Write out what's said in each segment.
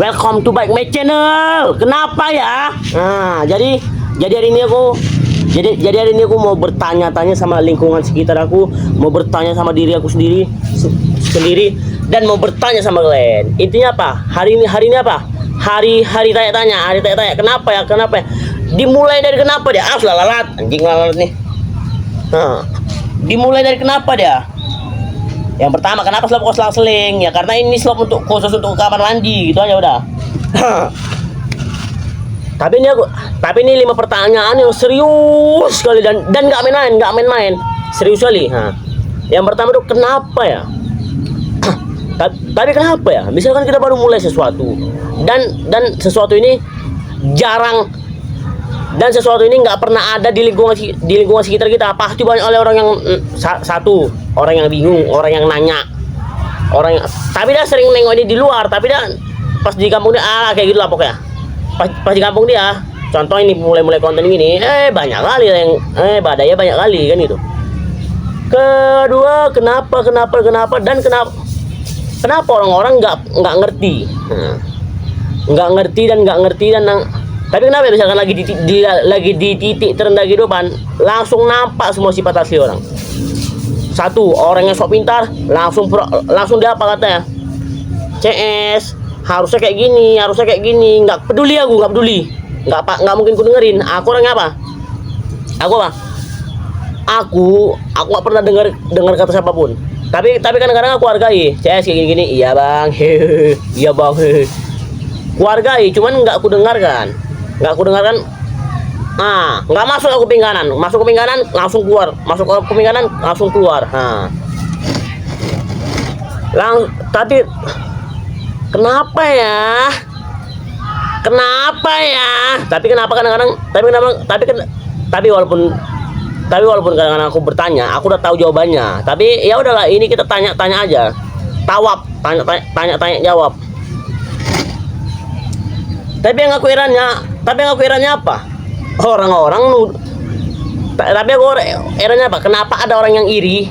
welcome to back my channel. Kenapa ya? Nah, jadi hari ini aku mau bertanya-tanya sama lingkungan sekitar aku, mau bertanya sama diri aku sendiri dan mau bertanya sama kalian. Intinya apa? Hari ini apa? Hari tanya-tanya. Kenapa ya? Dimulai dari kenapa dia? Lalat, anjing lalat nih. Nah, dimulai dari kenapa dia? Yang pertama, kenapa slop kok selang-seling? Ya karena ini slop khusus untuk kamar mandi, gitu aja udah. Tapi ini 5 pertanyaan yang serius sekali dan nggak main-main, serius sekali. Nah, yang pertama itu kenapa ya? Tapi kenapa ya? Misalkan kita baru mulai sesuatu dan sesuatu ini jarang, dan sesuatu ini nggak pernah ada di lingkungan sekitar kita. Pasti banyak oleh orang yang orang yang bingung, orang yang nanya, tapi dia sering nengok ini di luar, tapi dia pas di kampung dia kayak gitu lah pokoknya. Pas di kampung dia, contoh ini mulai konten ini, banyak kali yang badai banyak kali kan gitu. Kedua, kenapa dan kenapa orang-orang nggak ngerti, tapi kenapa ya, misalkan lagi di titik terendah kehidupan langsung nampak semua sifat asli orang. Satu, orang yang sok pintar langsung dia apa katanya, CS harusnya kayak gini, nggak peduli, nggak mungkin ku dengerin. Aku orangnya apa? Aku nggak pernah dengar kata siapapun. Tapi kadang-kadang aku hargai. CS kayak gini, iya bang, iya bang, ku hargai, cuman nggak aku dengarkan. Nggak masuk ke kuping kanan, langsung keluar, masuk ke kuping kanan langsung keluar. Tapi kenapa ya? Tapi walaupun kadang-kadang aku bertanya, aku udah tahu jawabannya. Tapi ya udahlah, ini kita tanya aja. Tanya jawab. Tapi yang aku herannya apa? Herannya apa? Kenapa ada orang yang iri?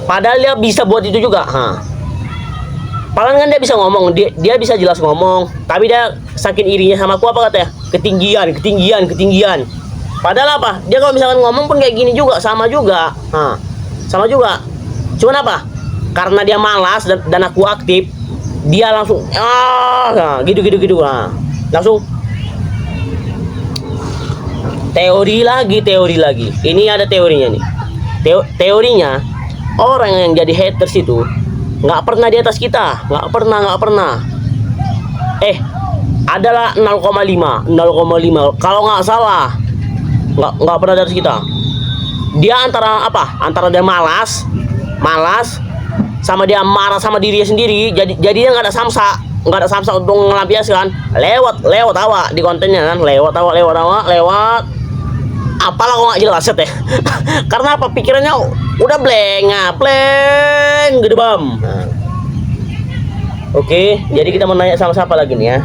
Padahal dia bisa buat itu juga. Padahal kan dia bisa ngomong, dia bisa jelas ngomong, tapi dia saking irinya sama aku, apa katanya? Ketinggian. Padahal apa? Dia kalau misalkan ngomong pun kayak gini juga, sama juga. Cuman apa? Karena dia malas dan aku aktif, dia langsung gitu. Langsung teori lagi. Ini ada teorinya nih. Teorinya orang yang jadi haters itu nggak pernah di atas kita, nggak pernah. Adalah 0,5 kalau nggak salah, nggak pernah di atas kita. Dia antara dia malas sama dia marah sama dirinya sendiri. Jadi dia nggak ada samsa untuk melampiaskan lewat awak di kontennya kan, lewat apalah kok nggak jelas ya. Karena apa, pikirannya udah blank gitu bam. Oke, jadi kita mau nanya sama siapa lagi nih ya?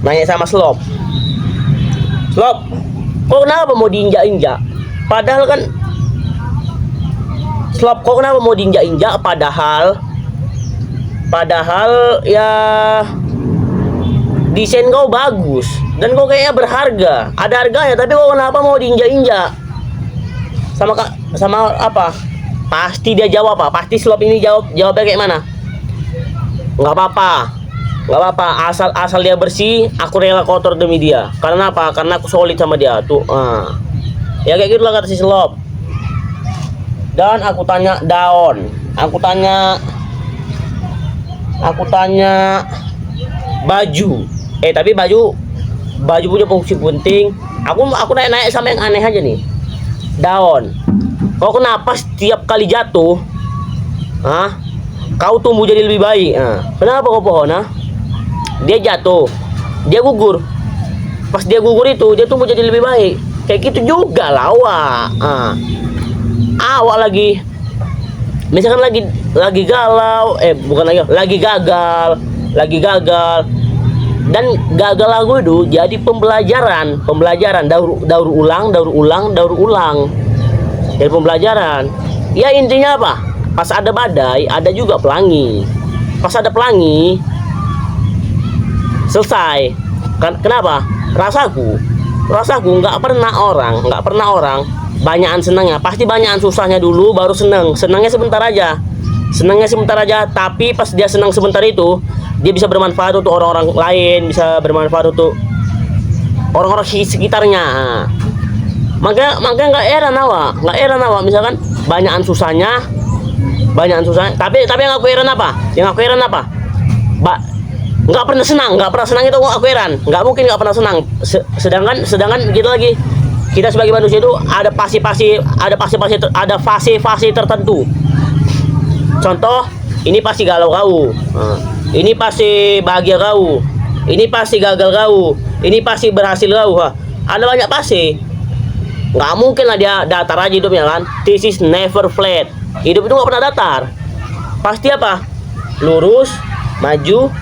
Nanya sama Slop, kok kenapa mau diinjak-injak? Padahal kan Slop, kok kenapa mau diinjak-injak? Padahal ya desain kau bagus dan kau kayaknya berharga, ada harganya, tapi kau kenapa mau diinjak-injak? Sama apa? Pasti dia jawab apa? Pasti Slop ini jawabnya kayak mana? Nggak apa-apa, asal dia bersih, aku rela kotor demi dia. Karena apa? Karena aku solid sama dia tuh. Ya kayak gitulah kata si Slop. Dan aku tanya Daon, aku tanya Baju. Tapi baju punya fungsi penting. Aku naik sama yang aneh aja nih. Daon, kau kenapa setiap kali jatuh kau tumbuh jadi lebih baik? Kenapa kau pohon? Dia jatuh, dia gugur. Pas dia gugur itu dia tumbuh jadi lebih baik. Kayak gitu juga lah awak lagi, misalkan lagi galau, lagi gagal, dan gagal aku itu jadi pembelajaran, daur ulang, jadi pembelajaran. Ya intinya apa? Pas ada badai ada juga pelangi, pas ada pelangi selesai. Kenapa? Rasaku nggak pernah orang banyakan senangnya, pasti banyakan susahnya dulu baru senangnya sebentar aja, tapi pas dia senang sebentar itu dia bisa bermanfaat untuk orang-orang lain, bisa bermanfaat untuk orang-orang sekitarnya. Makanya nggak heran awak misalkan banyakan susahnya, tapi yang aku heran apa nggak pernah senang itu aku heran. Nggak mungkin nggak pernah senang. Sedangkan kita sebagai manusia itu ada fase tertentu. Contoh, ini pasti galau kau, ini pasti bahagia kau, ini pasti gagal kau, ini pasti berhasil kau. Ada banyak fase. Nggak mungkin lah dia datar aja hidupnya kan. This is never flat. Hidup itu nggak pernah datar. Pasti apa? Lurus, maju.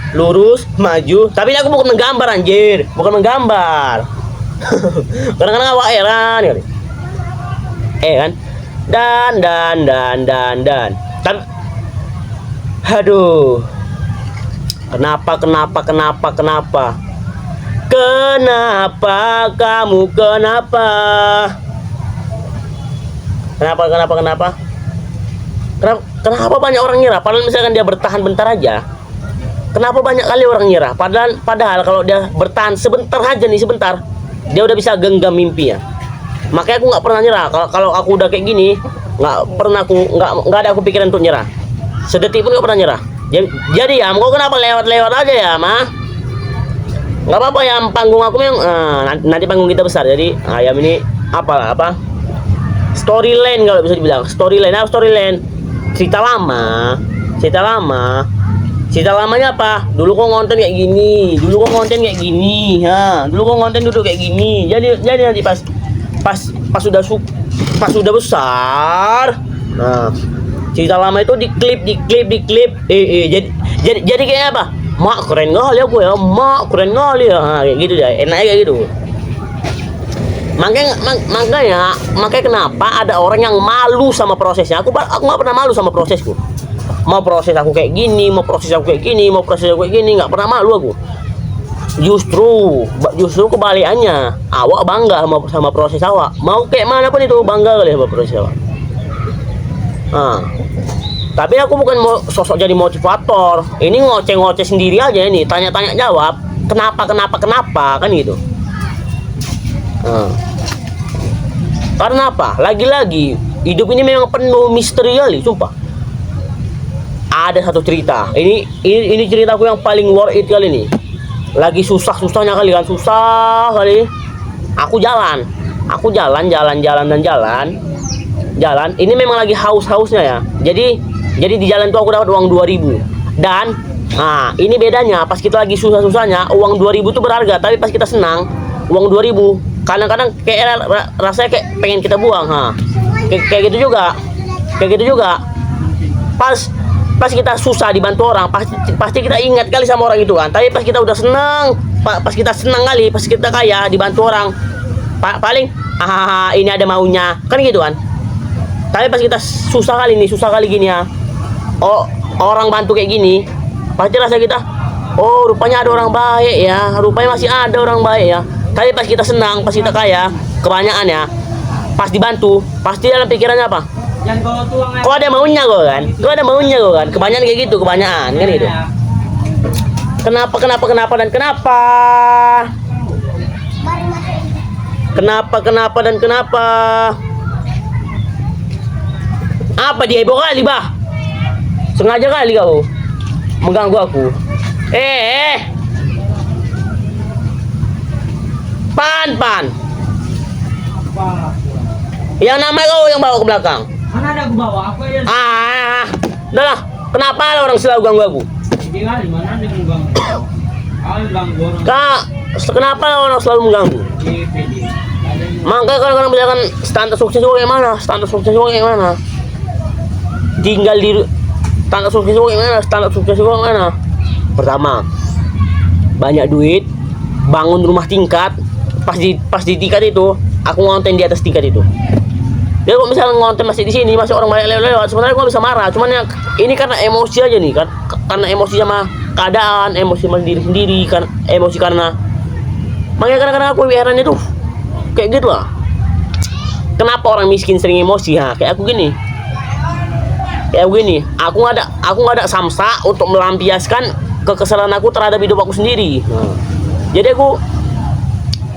Tapi ini aku bukan menggambar anjir, bukan menggambar. Kadang-kadang awak heran kali. Kan? Dan. Tapi aduh. Kenapa kamu Kenapa banyak orang nyerah? Padahal misalkan dia bertahan bentar aja. Kenapa banyak kali orang nyerah? Padahal kalau dia bertahan sebentar, dia udah bisa genggam mimpi ya. Makanya aku nggak pernah nyerah. Kalau aku udah kayak gini, nggak ada aku pikiran untuk nyerah. Sedetik pun nggak pernah nyerah. Jadi ya, kau kenapa lewat aja ya, mah? Nggak apa-apa ya, panggung aku memang nanti panggung kita besar. Jadi ayam ini apa? Storyline kalau bisa dibilang. Storyline? Cerita lamanya apa? Dulu kok ngonten kayak gini, duduk kayak gini. Jadi nanti pas sudah besar, nah cerita lama itu diklip. Jadi kayak apa? Mak keren kali aku ya, kayak gitu deh, enaknya kayak gitu. Makanya kenapa ada orang yang malu sama prosesnya. Aku nggak pernah malu sama prosesku. Mau proses aku kayak gini, nggak pernah malu aku. Justru kebalikannya, awak bangga sama proses awak. Mau kayak mana pun itu bangga kali sama proses awak. Tapi aku bukan mau sosok jadi motivator. Ini ngoceh sendiri aja ini, tanya-tanya jawab. Kenapa kan gitu. Karena apa? Lagi-lagi hidup ini memang penuh misteri kali, sumpah. Ada satu cerita. Ini ceritaku yang paling worth it kali ini. Lagi susahnya kali kan, susah kali. Aku jalan. Ini memang lagi hausnya ya. Jadi di jalan tuh aku dapat uang 2.000. Dan ini bedanya, pas kita lagi susahnya uang 2.000 tuh berharga, tapi pas kita senang uang 2.000 kadang-kadang kayak rasanya kayak pengen kita buang. Kayak gitu juga. Pas kita susah dibantu orang, pasti kita ingat kali sama orang itu kan. Tapi pas kita udah senang, pas kita kaya dibantu orang, paling ini ada maunya kan gitu kan. Tapi pas kita susah kali gini ya, orang bantu kayak gini, pasti rasa kita, rupanya ada orang baik ya, rupanya masih ada orang baik ya. Tapi pas kita senang, pas kita kaya, kebanyakan ya, pas dibantu, pasti dalam pikirannya apa? Kok ada maunya kok kan? Kebanyakan kayak gitu, kan gitu. Kenapa? Apa dia ibu kali, bah? Sengaja kali kau mengganggu aku. Pan. Yang namanya kau yang bawa ke belakang. Mana ada aku bawa, aku ya. Udah lah. Kenapa ada orang selalu ganggu aku? Di mana dia mengganggu? Ganggu orang. Kak, kenapa orang selalu mengganggu? Makanya kadang-kadang misalkan standar sukses gue kayak mana? Tinggal di standar sukses gue kayak mana? Pertama, banyak duit, bangun rumah tingkat. Pas di tingkat itu, aku ngonten di atas tingkat itu. Dia kok misalnya ngonten masih di sini, masih orang banyak lewat, sebenarnya gua bisa marah, cuman ya ini karena emosi aja nih kan, karena emosi sama keadaan, emosi sama diri sendiri, kan emosi karena makanya kadang-kadang aku herannya tuh kayak gitu lah. Kenapa orang miskin sering emosi? Kayak aku gini. Aku nggak ada samsa untuk melampiaskan kekesalan aku terhadap hidup aku sendiri. Jadi aku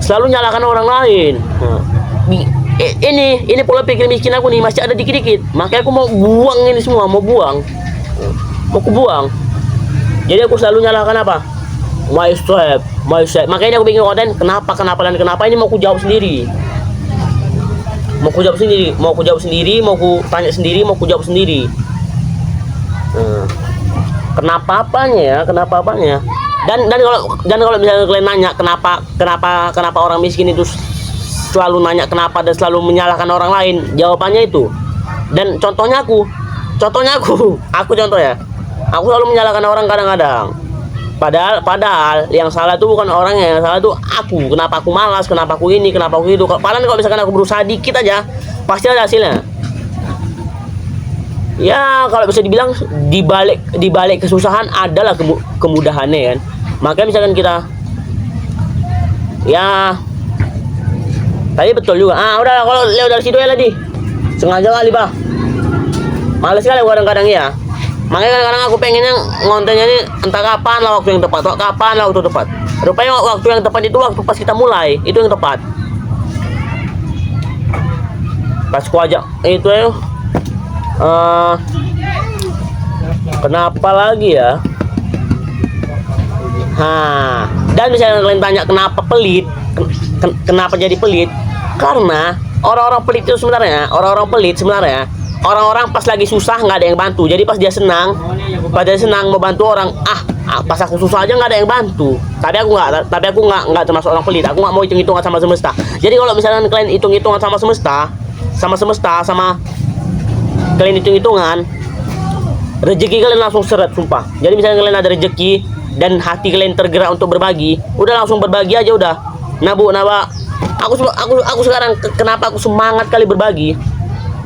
selalu nyalakan orang lain. Ini pola pikir miskin aku nih, masih ada dikit-dikit. Makanya aku mau buang ini semua, mau aku buang. Jadi aku selalu nyalakan apa? Myself. Makanya aku bikin konten kenapa ini mau aku jawab sendiri. Mau aku jawab sendiri, mau aku tanya sendiri, mau aku jawab sendiri. Kenapa apanya? Dan kalau misalnya kalian nanya kenapa orang miskin itu selalu nanya kenapa dan selalu menyalahkan orang lain, jawabannya itu. Dan contohnya aku contoh ya. Aku selalu menyalahkan orang kadang-kadang. Padahal yang salah tuh bukan orangnya, yang salah tuh aku. Kenapa aku malas, kenapa aku ini, kenapa aku itu. Padahal kalau misalkan aku berusaha dikit aja, pasti ada hasilnya. Ya kalau bisa dibilang di balik kesusahan adalah kemudahannya kan. Makanya misalkan kita ya tadi betul juga. Udah kalau lewat dari situ ya lagi. Sengaja kali, Bah. Males kali kadang-kadang ya. Makanya kadang-kadang aku pengennya ngontennya ini entah kapan lah waktu yang tepat. Rupanya waktu yang tepat itu waktu pas kita mulai, itu yang tepat. Pas ku ajak itu ya. Kenapa lagi ya? Dan misalnya kalian tanya kenapa pelit, kenapa jadi pelit? Karena orang-orang pelit sebenarnya orang-orang pas lagi susah nggak ada yang bantu. Jadi pas dia senang mau bantu orang, pas aku susah aja nggak ada yang bantu. Tapi aku nggak termasuk orang pelit. Aku nggak mau hitung-hitungan sama semesta. Jadi kalau misalnya kalian hitung-hitungan sama semesta, kalian hitung-hitungan, rezeki kalian langsung seret, sumpah. Jadi misalnya kalian ada rezeki dan hati kalian tergerak untuk berbagi, udah langsung berbagi aja udah. Naba. Aku sekarang kenapa aku semangat kali berbagi?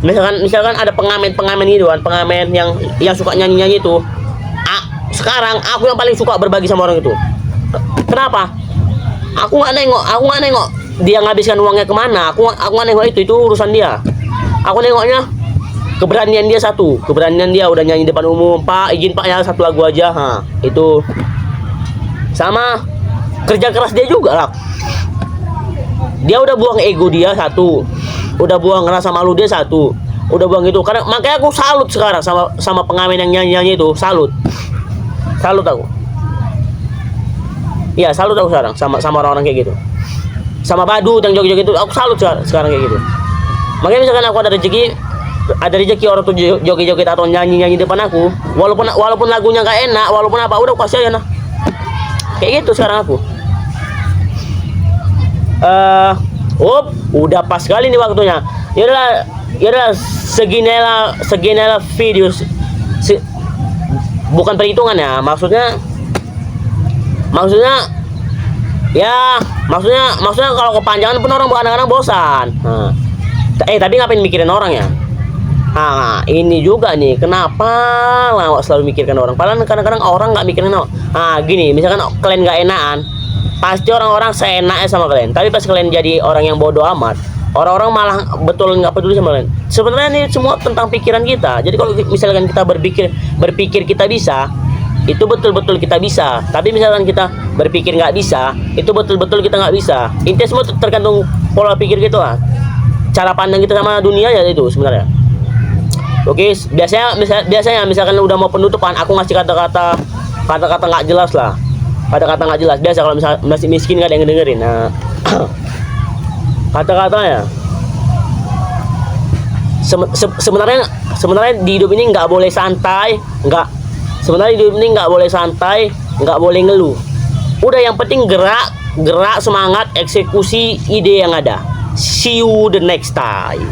Misalkan ada pengamen gitu kan, pengamen yang suka nyanyi itu. Sekarang aku yang paling suka berbagi sama orang itu. Kenapa? Aku nggak nengok dia ngabiskan uangnya kemana. Aku nggak nengok itu urusan dia. Aku nengoknya keberanian dia udah nyanyi depan umum. Pak, izin Pak ya satu lagu aja. Itu sama kerja keras dia juga lah. Dia udah buang ego dia satu, udah buang rasa malu dia satu, udah buang itu. Karena makanya aku salut sekarang sama pengamen yang nyanyi itu, salut aku. Iya, salut aku sekarang sama orang-orang kayak gitu. Sama Badu yang joget-joget itu, aku salut sekarang kayak gitu. Makanya misalkan aku ada rezeki orang tuh joget-joget atau nyanyi depan aku, walaupun lagunya gak enak, walaupun apa, udah aku kasih aja nah. Kayak gitu sekarang aku. Udah pas kali nih waktunya. Yaudahlah seginilah video. Bukan perhitungan ya, maksudnya kalau kepanjangan pun orang kadang-kadang bosan. Tapi ngapain mikirin orang ya? Ini juga nih, kenapa lah selalu mikirkan orang? Padahal kadang-kadang orang nggak mikirin orang. Gini, misalkan kalian nggak enakan, pasti orang-orang seenaknya sama kalian. Tapi pas kalian jadi orang yang bodoh amat, orang-orang malah betul nggak peduli sama kalian. Sebenarnya ini semua tentang pikiran kita. Jadi kalau misalkan kita berpikir kita bisa, itu betul-betul kita bisa. Tapi misalkan kita berpikir nggak bisa, itu betul-betul kita nggak bisa. Intinya semua tergantung pola pikir kita lah. Cara pandang kita sama dunia ya itu sebenarnya. Oke, biasanya misalkan udah mau penutupan, aku ngasih kata-kata nggak jelas lah. Kata-kata nggak jelas. Biasa kalau misalnya masih miskin nggak ada yang dengerin. Kata-katanya sebenarnya di hidup ini nggak boleh santai, nggak boleh ngeluh. Udah yang penting gerak, semangat, eksekusi ide yang ada. See you the next time.